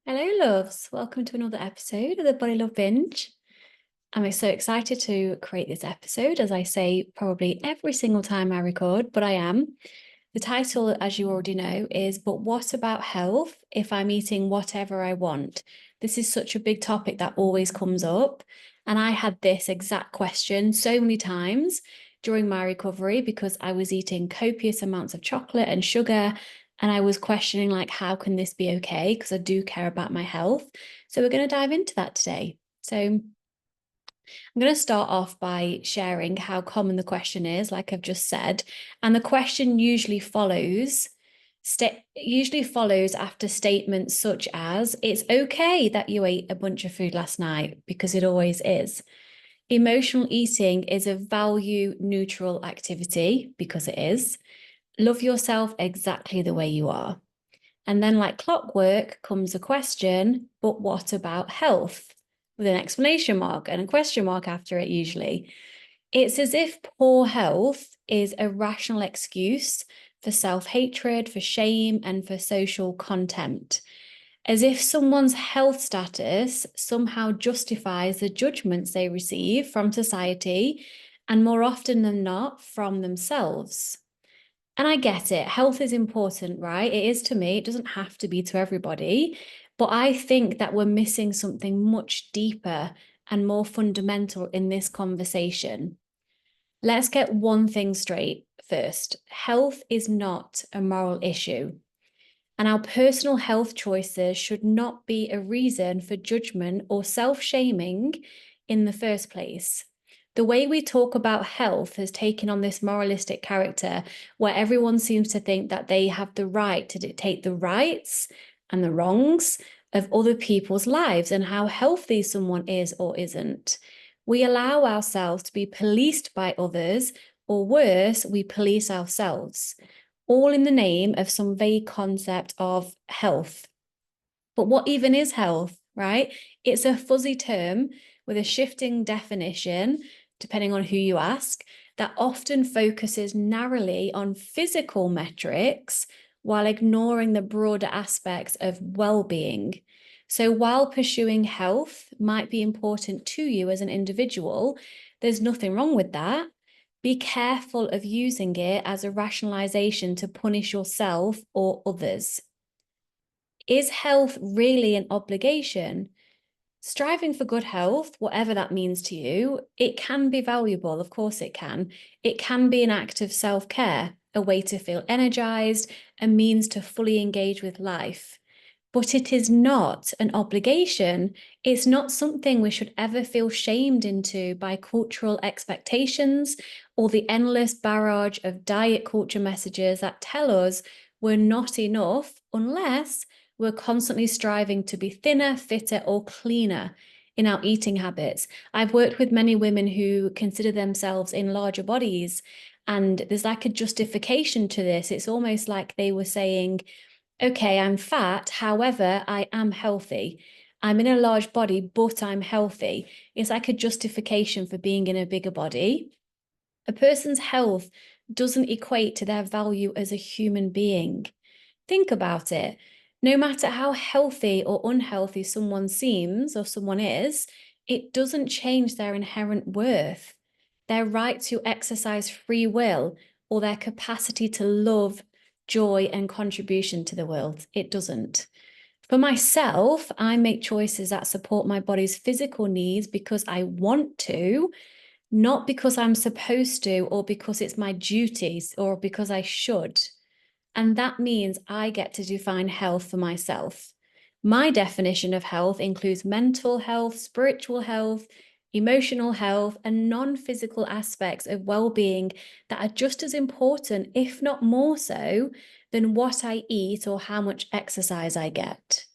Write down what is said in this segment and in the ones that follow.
Hello, loves. Welcome to another episode of the Body Love Binge. I'm so excited to create this episode, as I say probably every single time I record, but I am. The title, as you already know, is But What About Health If I'm Eating Whatever I Want? This is such a big topic that always comes up. And I had this exact question so many times during my recovery because I was eating copious amounts of chocolate and sugar. And I was questioning, like, how can this be okay? Because I do care about my health. So we're going to dive into that today. So I'm going to start off by sharing how common the question is, like I've just said. And the question usually follows after statements such as, it's okay that you ate a bunch of food last night, because it always is. Emotional eating is a value neutral activity, because it is. Love yourself exactly the way you are. And then, like clockwork, comes a question, but what about health? With an exclamation mark and a question mark after it, usually. It's as if poor health is a rational excuse for self-hatred, for shame, and for social contempt. As if someone's health status somehow justifies the judgments they receive from society, and more often than not, from themselves. And I get it. Health is important, right? It is to me. It doesn't have to be to everybody. But I think that we're missing something much deeper and more fundamental in this conversation. Let's get one thing straight first. Health is not a moral issue. And our personal health choices should not be a reason for judgment or self-shaming in the first place. The way we talk about health has taken on this moralistic character where everyone seems to think that they have the right to dictate the rights and the wrongs of other people's lives and how healthy someone is or isn't. We allow ourselves to be policed by others, or worse, we police ourselves, all in the name of some vague concept of health. But what even is health, right? It's a fuzzy term with a shifting definition, depending on who you ask, that often focuses narrowly on physical metrics while ignoring the broader aspects of well-being. So while pursuing health might be important to you as an individual, there's nothing wrong with that. Be careful of using it as a rationalization to punish yourself or others. Is health really an obligation? Striving for good health, whatever that means to you, it can be valuable. Of course it can. It can be an act of self-care, a way to feel energized, a means to fully engage with life. But it is not an obligation. It's not something we should ever feel shamed into by cultural expectations or the endless barrage of diet culture messages that tell us we're not enough unless we're constantly striving to be thinner, fitter, or cleaner in our eating habits. I've worked with many women who consider themselves in larger bodies, and there's like a justification to this. It's almost like they were saying, okay, I'm fat, however, I am healthy. I'm in a large body, but I'm healthy. It's like a justification for being in a bigger body. A person's health doesn't equate to their value as a human being. Think about it. No matter how healthy or unhealthy someone seems or someone is, it doesn't change their inherent worth, their right to exercise free will, or their capacity to love, joy, and contribution to the world. It doesn't. For myself, I make choices that support my body's physical needs because I want to, not because I'm supposed to, or because it's my duties, or because I should. And that means I get to define health for myself. My definition of health includes mental health, spiritual health, emotional health, and non-physical aspects of well-being that are just as important, if not more so, than what I eat or how much exercise I get.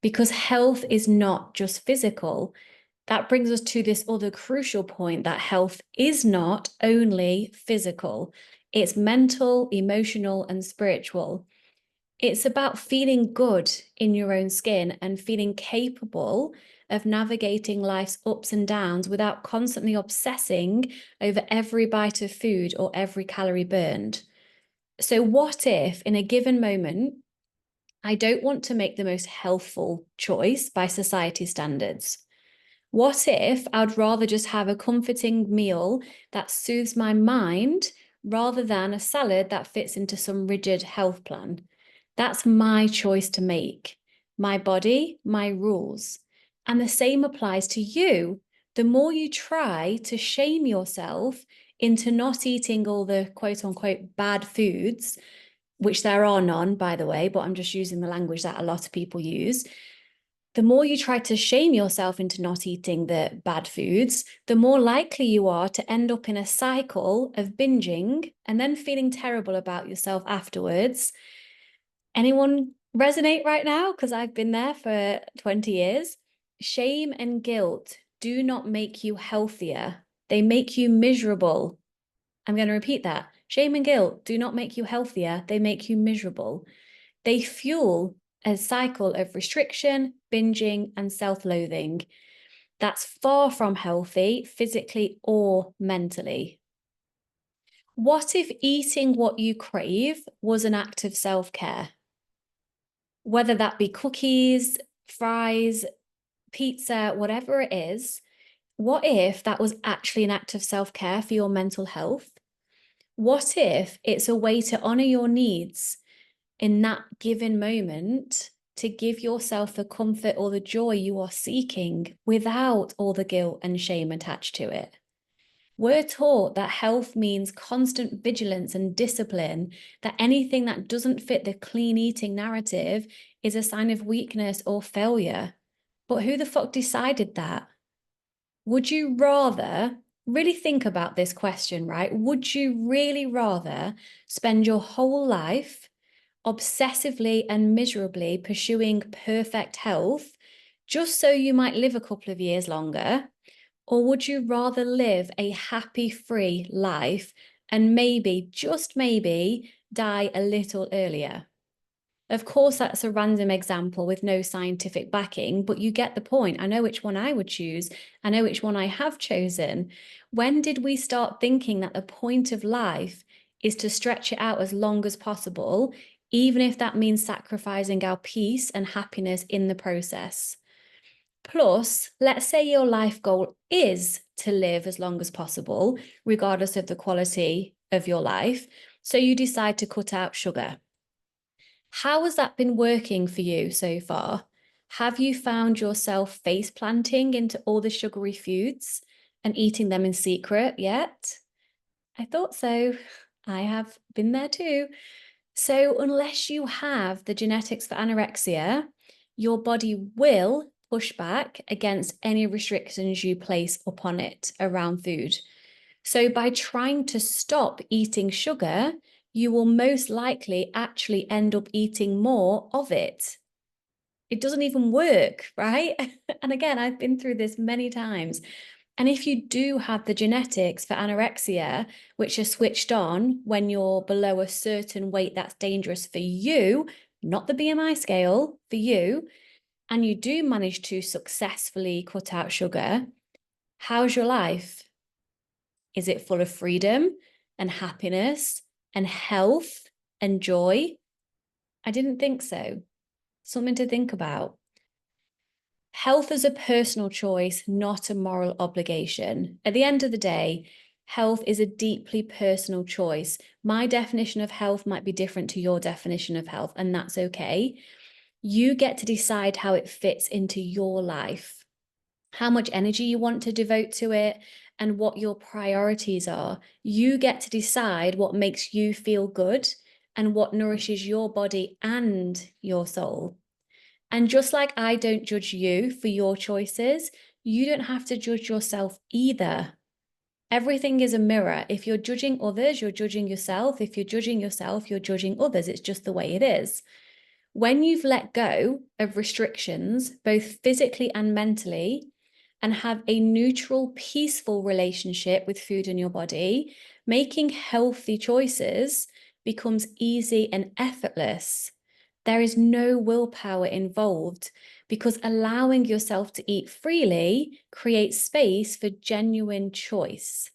Because health is not just physical. That brings us to this other crucial point, that health is not only physical. It's mental, emotional, and spiritual. It's about feeling good in your own skin and feeling capable of navigating life's ups and downs without constantly obsessing over every bite of food or every calorie burned. So what if in a given moment, I don't want to make the most healthful choice by society standards. What if I'd rather just have a comforting meal that soothes my mind rather than a salad that fits into some rigid health plan? That's my choice to make. My body, my rules. And the same applies to you. The more you try to shame yourself into not eating all the quote unquote bad foods, which there are none, by the way, but I'm just using the language that a lot of people use. The more you try to shame yourself into not eating the bad foods, the more likely you are to end up in a cycle of binging and then feeling terrible about yourself afterwards. Anyone resonate right now? Because I've been there for 20 years. Shame and guilt do not make you healthier. They make you miserable. I'm going to repeat that. Shame and guilt do not make you healthier. They make you miserable. They fuel a cycle of restriction, binging, and self-loathing that's far from healthy, physically or mentally. What if eating what you crave was an act of self-care? Whether that be cookies, fries, pizza, whatever it is, what if that was actually an act of self-care for your mental health? What if it's a way to honor your needs in that given moment to give yourself the comfort or the joy you are seeking without all the guilt and shame attached to it? We're taught that health means constant vigilance and discipline, that anything that doesn't fit the clean eating narrative is a sign of weakness or failure. But who the fuck decided that? Would you rather really think about this question, right? Would you really rather spend your whole life obsessively and miserably pursuing perfect health just so you might live a couple of years longer? Or would you rather live a happy, free life and maybe, just maybe, die a little earlier? Of course, that's a random example with no scientific backing, but you get the point. I know which one I would choose. I know which one I have chosen. When did we start thinking that the point of life is to stretch it out as long as possible, even if that means sacrificing our peace and happiness in the process? Plus, let's say your life goal is to live as long as possible, regardless of the quality of your life. So you decide to cut out sugar. How has that been working for you so far? Have you found yourself face planting into all the sugary foods and eating them in secret yet? I thought so. I have been there too. So, unless you have the genetics for anorexia, your body will push back against any restrictions you place upon it around food. So, by trying to stop eating sugar, you will most likely actually end up eating more of it. It doesn't even work, right? And again, I've been through this many times. And if you do have the genetics for anorexia, which are switched on when you're below a certain weight that's dangerous for you, not the BMI scale, for you, and you do manage to successfully cut out sugar, how's your life? Is it full of freedom and happiness and health and joy? I didn't think so. Something to think about. Health is a personal choice, not a moral obligation. At the end of the day, health is a deeply personal choice. My definition of health might be different to your definition of health, and that's okay. You get to decide how it fits into your life, how much energy you want to devote to it, and what your priorities are. You get to decide what makes you feel good and what nourishes your body and your soul. And just like I don't judge you for your choices, you don't have to judge yourself either. Everything is a mirror. If you're judging others, you're judging yourself. If you're judging yourself, you're judging others. It's just the way it is. When you've let go of restrictions, both physically and mentally, and have a neutral, peaceful relationship with food in your body, making healthy choices becomes easy and effortless. There is no willpower involved because allowing yourself to eat freely creates space for genuine choice.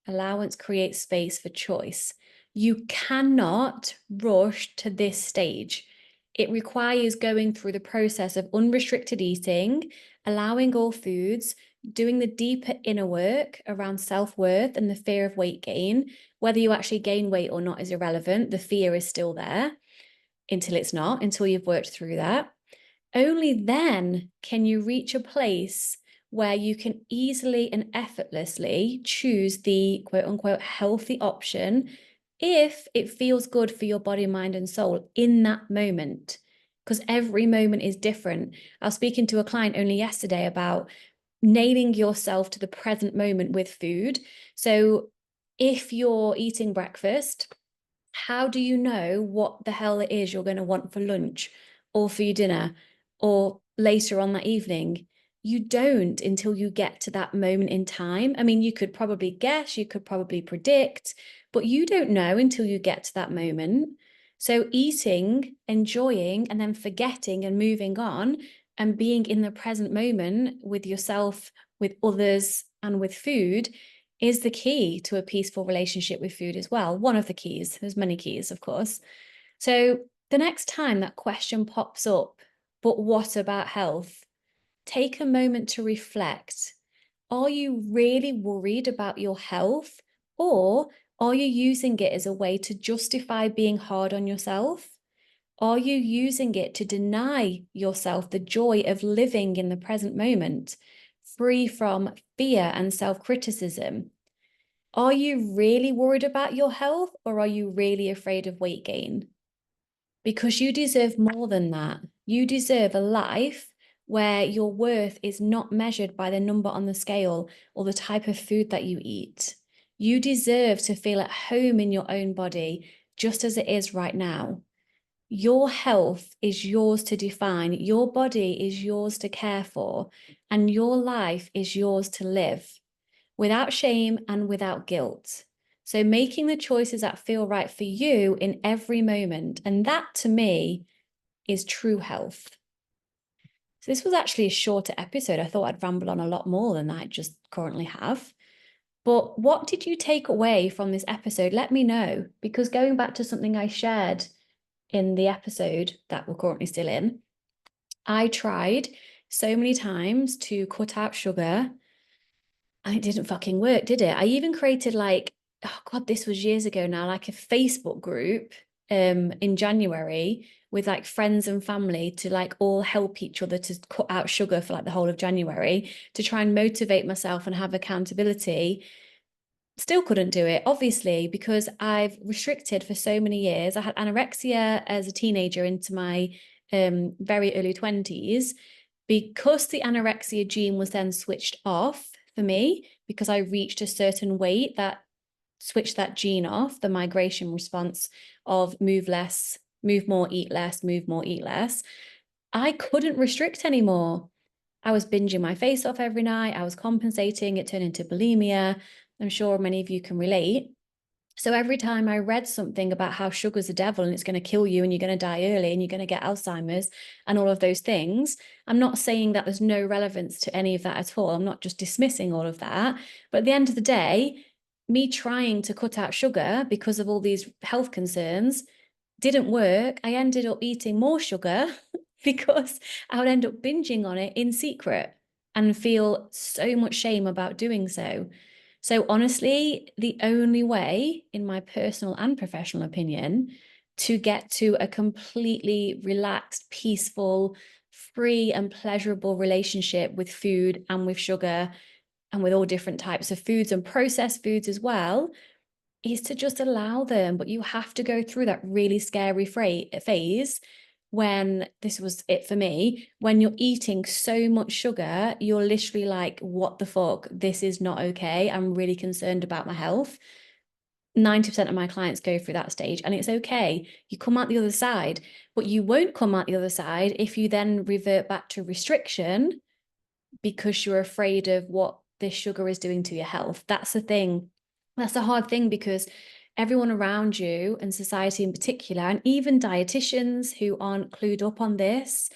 Allowance creates space for choice. You cannot rush to this stage. It requires going through the process of unrestricted eating, allowing all foods, doing the deeper inner work around self-worth and the fear of weight gain. Whether you actually gain weight or not is irrelevant. The fear is still there until it's not, until you've worked through that. Only then can you reach a place where you can easily and effortlessly choose the quote unquote healthy option if it feels good for your body, mind, and soul in that moment. Because every moment is different. I was speaking to a client only yesterday about nailing yourself to the present moment with food. So if you're eating breakfast, how do you know what the hell it is you're going to want for lunch or for your dinner or later on that evening? You don't until you get to that moment in time. I mean, you could probably guess, you could probably predict, but you don't know until you get to that moment. So eating, enjoying, and then forgetting and moving on and being in the present moment with yourself, with others, and with food is the key to a peaceful relationship with food as well. One of the keys. There's many keys, of course. So the next time that question pops up, but what about health? Take a moment to reflect. Are you really worried about your health, or are you using it as a way to justify being hard on yourself? Are you using it to deny yourself the joy of living in the present moment, free from fear and self-criticism? Are you really worried about your health, or are you really afraid of weight gain? Because you deserve more than that. You deserve a life where your worth is not measured by the number on the scale or the type of food that you eat. You deserve to feel at home in your own body, just as it is right now. Your health is yours to define. Your body is yours to care for, and your life is yours to live without shame and without guilt. So making the choices that feel right for you in every moment. And that to me is true health. So this was actually a shorter episode. I thought I'd ramble on a lot more than I just currently have. But what did you take away from this episode? Let me know, because going back to something I shared in the episode that we're currently still in, I tried so many times to cut out sugar and it didn't fucking work, did it? I even created like, oh God, this was years ago now, like a Facebook group in January with like friends and family to like all help each other to cut out sugar for like the whole of January, to try and motivate myself and have accountability. Still couldn't do it, obviously, because I've restricted for so many years. I had anorexia as a teenager into my very early 20s. Because the anorexia gene was then switched off for me, because I reached a certain weight that switched that gene off, the migration response of move less, move more, eat less, move more, eat less, I couldn't restrict anymore. I was binging my face off every night. I was compensating. It turned into bulimia. I'm sure many of you can relate. So every time I read something about how sugar's a devil and it's going to kill you and you're going to die early and you're going to get Alzheimer's and all of those things, I'm not saying that there's no relevance to any of that at all. I'm not just dismissing all of that. But at the end of the day, me trying to cut out sugar because of all these health concerns didn't work. I ended up eating more sugar because I would end up binging on it in secret and feel so much shame about doing so. So honestly, the only way, in my personal and professional opinion, to get to a completely relaxed, peaceful, free and pleasurable relationship with food and with sugar and with all different types of foods and processed foods as well, is to just allow them. But you have to go through that really scary phase when, this was it for me, when you're eating so much sugar, you're literally like, what the fuck? This is not okay. I'm really concerned about my health. 90% of my clients go through that stage, and it's okay. You come out the other side, but you won't come out the other side if you then revert back to restriction because you're afraid of what this sugar is doing to your health. That's the thing. That's a hard thing, because everyone around you and society in particular, and even dietitians who aren't clued up on this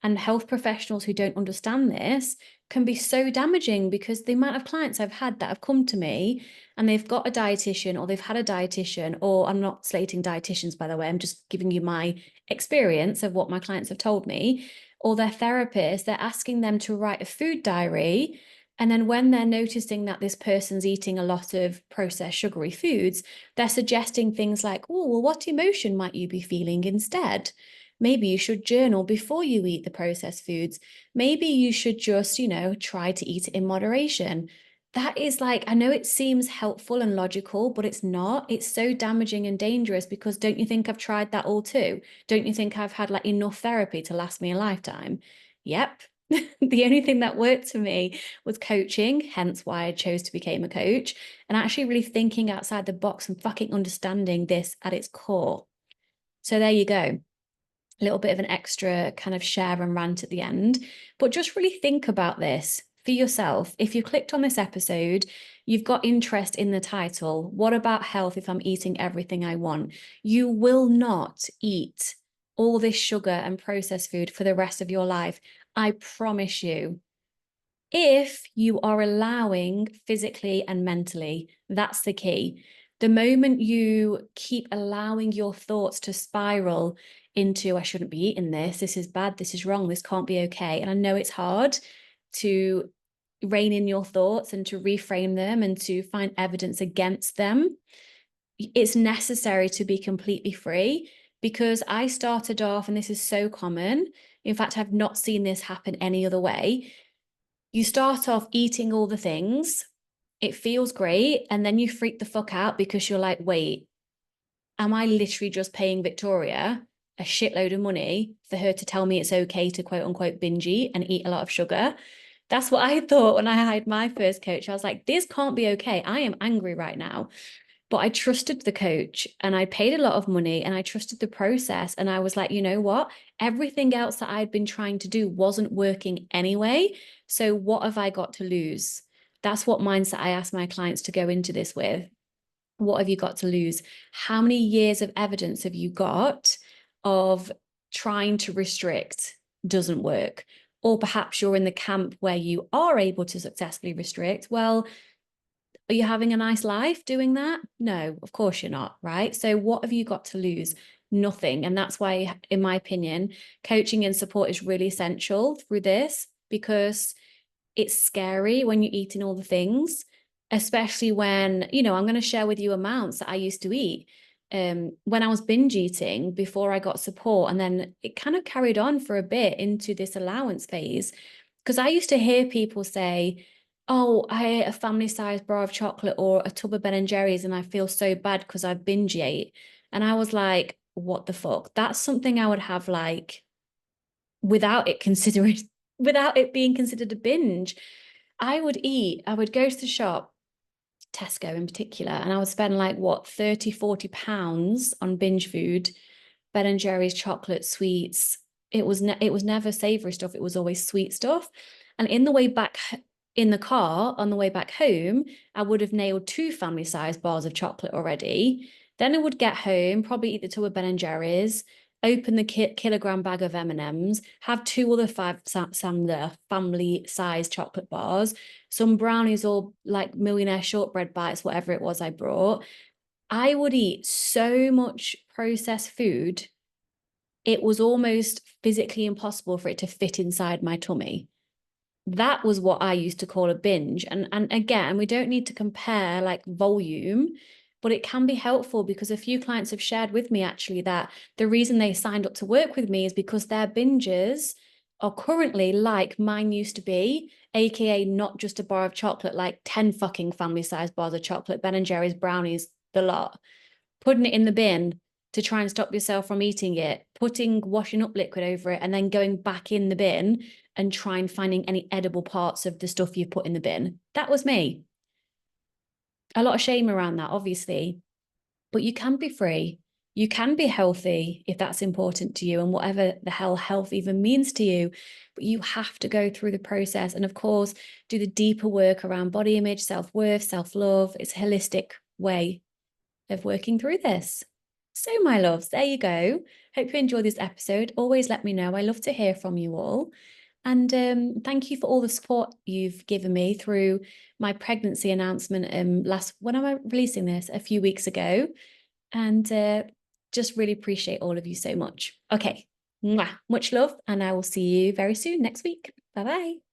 and health professionals who don't understand this, can be so damaging, because the amount of clients I've had that have come to me and they've got a dietitian, or they've had a dietitian, or I'm not slating dietitians, by the way, I'm just giving you my experience of what my clients have told me, or their therapist, they're asking them to write a food diary. And then when they're noticing that this person's eating a lot of processed sugary foods, they're suggesting things like, oh, well, what emotion might you be feeling instead? Maybe you should journal before you eat the processed foods. Maybe you should just, try to eat it in moderation. That is like, I know it seems helpful and logical, but it's not. It's so damaging and dangerous, because don't you think I've tried that all too? Don't you think I've had like enough therapy to last me a lifetime? Yep. The only thing that worked for me was coaching, hence why I chose to become a coach, and actually really thinking outside the box and fucking understanding this at its core. So there you go. A little bit of an extra kind of share and rant at the end, but just really think about this for yourself. If you clicked on this episode, you've got interest in the title, what about health if I'm eating everything I want? You will not eat all this sugar and processed food for the rest of your life. I promise you. If you are allowing physically and mentally, that's the key. The moment you keep allowing your thoughts to spiral into, I shouldn't be eating this is bad, this is wrong, this can't be okay. And I know it's hard to rein in your thoughts and to reframe them and to find evidence against them. It's necessary to be completely free, because I started off, and this is so common. In fact, I've not seen this happen any other way. You start off eating all the things, it feels great, and then you freak the fuck out because you're like, wait, am I literally just paying Victoria a shitload of money for her to tell me it's okay to quote unquote binge eat and eat a lot of sugar? That's what I thought when I hired my first coach. I was like, this can't be okay. I am angry right now. But I trusted the coach, and I paid a lot of money, and I trusted the process. And I was like, you know what? Everything else that I'd been trying to do wasn't working anyway. So what have I got to lose? That's what mindset I ask my clients to go into this with. What have you got to lose? How many years of evidence have you got of trying to restrict doesn't work? Or perhaps you're in the camp where you are able to successfully restrict. Well, are you having a nice life doing that? No, of course you're not, right? So what have you got to lose? Nothing. And that's why, in my opinion, coaching and support is really essential through this, because it's scary when you're eating all the things, especially when, I'm going to share with you amounts that I used to eat when I was binge eating before I got support. And then it kind of carried on for a bit into this allowance phase, because I used to hear people say, oh, I ate a family-sized bar of chocolate or a tub of Ben and Jerry's and I feel so bad because I binge ate. And I was like, what the fuck? That's something I would have like without it considering without it being considered a binge. I would go to the shop, Tesco in particular, and I would spend like what, 30-40 pounds on binge food, Ben and Jerry's chocolate, sweets. It was never savory stuff, it was always sweet stuff. And in the way back in the car on the way back home, I would have nailed 2 family-sized bars of chocolate already. Then I would get home, probably eat the two of Ben and Jerry's, open the kilogram bag of M&Ms, have 2 other family-sized chocolate bars, some brownies or like millionaire shortbread bites, whatever it was I brought. I would eat so much processed food, it was almost physically impossible for it to fit inside my tummy. That was what I used to call a binge. And again, we don't need to compare like volume, but it can be helpful, because a few clients have shared with me actually that the reason they signed up to work with me is because their binges are currently like mine used to be, aka not just a bar of chocolate, like 10 fucking family-sized bars of chocolate, Ben and Jerry's, brownies, the lot, putting it in the bin to try and stop yourself from eating it, putting washing up liquid over it, and then going back in the bin and trying finding any edible parts of the stuff you put in the bin. That was me. A lot of shame around that, obviously, but you can be free. You can be healthy if that's important to you, and whatever the hell health even means to you. But you have to go through the process and, of course, do the deeper work around body image, self-worth, self-love. It's a holistic way of working through this. So, my loves, there you go. Hope you enjoyed this episode. Always let me know. I love to hear from you all. And thank you for all the support you've given me through my pregnancy announcement when am I releasing this? A few weeks ago. And just really appreciate all of you so much. Okay, much love, and I will see you very soon next week. Bye-bye.